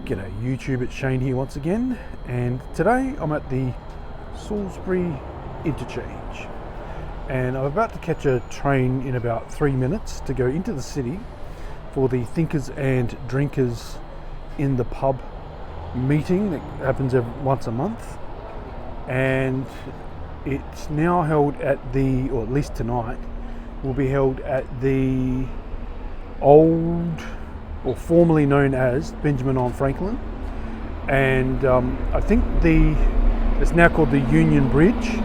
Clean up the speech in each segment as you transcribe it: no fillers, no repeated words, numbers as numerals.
G'day YouTube, it's Shane here once again, and today I'm at the Salisbury Interchange and I'm about to catch a train in about 3 minutes to go into the city for the Thinkers and Drinkers in the Pub meeting that happens once a month, and it's now held at the, or at least tonight, will be held at the old, or formerly known as Benjamin on Franklin, and I think it's now called the Union Bridge,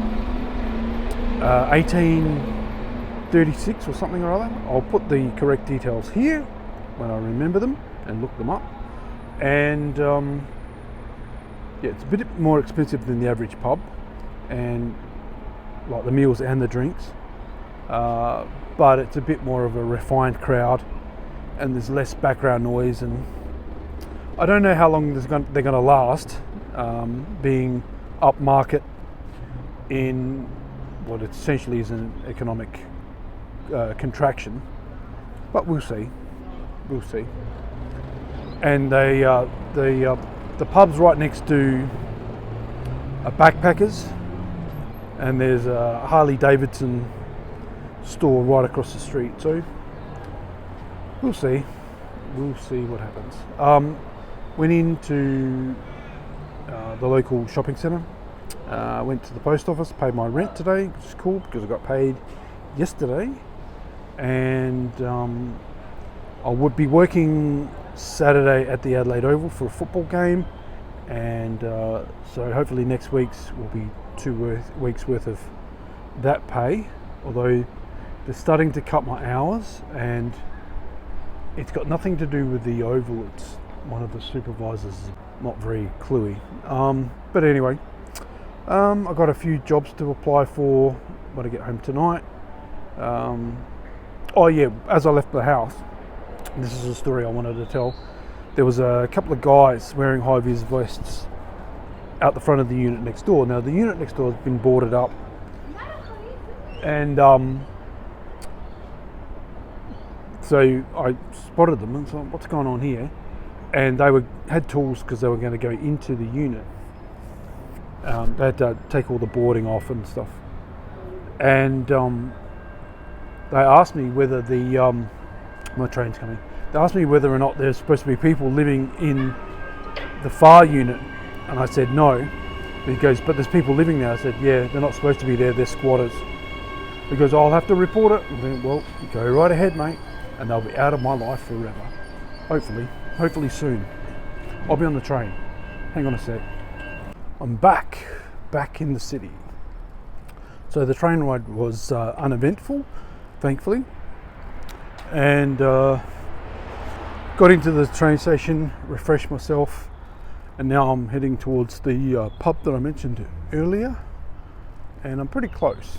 1836 or something or other. I'll put the correct details here when I remember them and look them up. And yeah, it's a bit more expensive than the average pub, and like the meals and the drinks, but it's a bit more of a refined crowd, and there's less background noise, and I don't know how long they're going to last, being upmarket in what essentially is an economic contraction, but we'll see. And the pub's right next to a Backpackers, and there's a Harley Davidson store right across the street, so we'll see what happens. Went into the local shopping centre, went to the post office, paid my rent today, which is cool because I got paid yesterday, and I would be working Saturday at the Adelaide Oval for a football game, and so hopefully next week's will be 2 weeks worth of that pay, although they're starting to cut my hours, and it's got nothing to do with the Oval. It's one of the supervisors is not very cluey. But anyway, I got a few jobs to apply for when I get home tonight. Oh yeah, as I left the house, this is a story I wanted to tell. There was a couple of guys wearing high-vis vests out the front of the unit next door. Now the unit next door has been boarded up, and so I spotted them and thought, what's going on here? And they had tools because they were going to go into the unit. They had to take all the boarding off and stuff. And they asked me whether my train's coming. They asked me whether or not there's supposed to be people living in the far unit. And I said no. He goes, but there's people living there. I said, yeah, they're not supposed to be there, they're squatters. He goes, I'll have to report it. And then, well, go right ahead, mate. And they'll be out of my life forever. Hopefully soon. I'll be on the train. Hang on a sec. I'm back in the city. So the train ride was uneventful, thankfully. And got into the train station, refreshed myself, and now I'm heading towards the pub that I mentioned earlier. And I'm pretty close.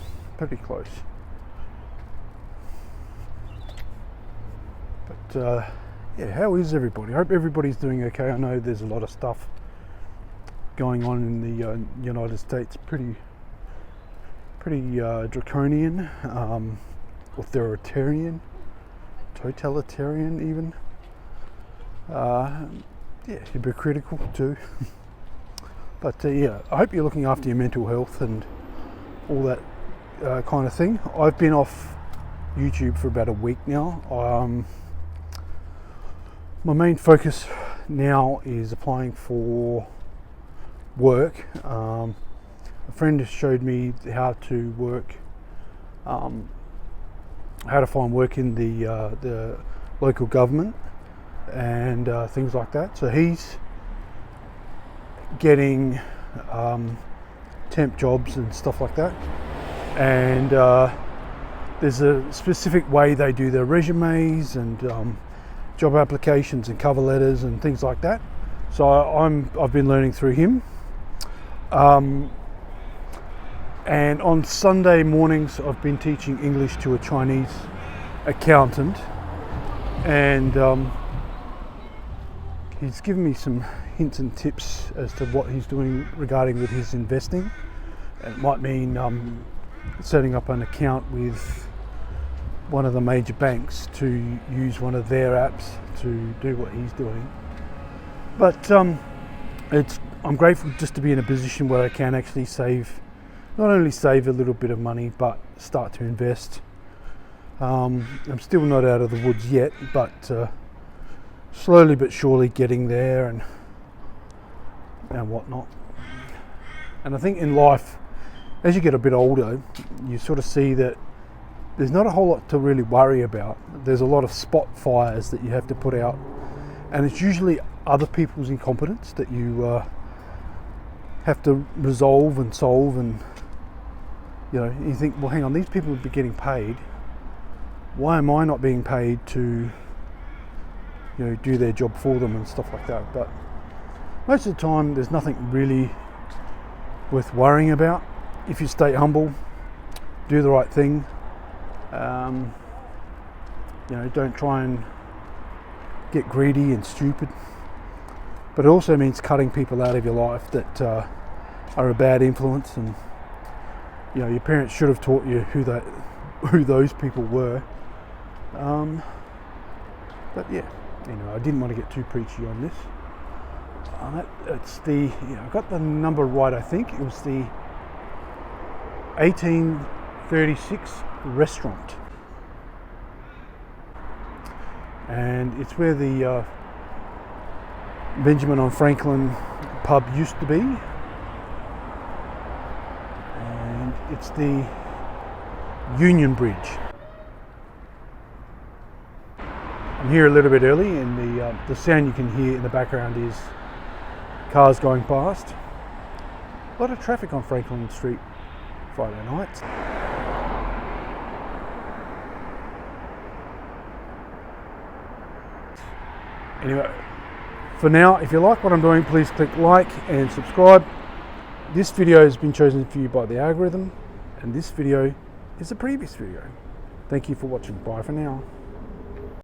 But yeah, how is everybody? I hope everybody's doing okay. I know there's a lot of stuff going on in the United States, pretty draconian, authoritarian, totalitarian even. Yeah, hypocritical too. But yeah, I hope you're looking after your mental health and all that kind of thing. I've been off YouTube for about a week now. My main focus now is applying for work. A friend showed me how to work, how to find work in the local government and things like that. So he's getting temp jobs and stuff like that. And there's a specific way they do their resumes and job applications and cover letters and things like that. So I've been learning through him. And on Sunday mornings I've been teaching English to a Chinese accountant, and he's given me some hints and tips as to what he's doing regarding with his investing. It might mean setting up an account with one of the major banks to use one of their apps to do what he's doing. But I'm grateful just to be in a position where I can actually not only save a little bit of money, but start to invest. I'm still not out of the woods yet, but slowly but surely getting there and whatnot. And I think in life, as you get a bit older, you sort of see that there's not a whole lot to really worry about. There's a lot of spot fires that you have to put out, and it's usually other people's incompetence that you have to resolve and solve. And you think, well, hang on, these people would be getting paid. Why am I not being paid to do their job for them and stuff like that? But most of the time, there's nothing really worth worrying about if you stay humble, do the right thing. Don't try and get greedy and stupid. But it also means cutting people out of your life that are a bad influence, and your parents should have taught you who those people were. But yeah, I didn't want to get too preachy on this. I got the number right. I think it was the 1836 restaurant, and it's where the Benjamin on Franklin pub used to be, and it's the Union Bridge. I'm here a little bit early, and the sound you can hear in the background is cars going past. A lot of traffic on Franklin Street Friday nights. Anyway, for now, if you like what I'm doing, please click like and subscribe. This video has been chosen for you by the algorithm, and this video is a previous video. Thank you for watching. Bye for now.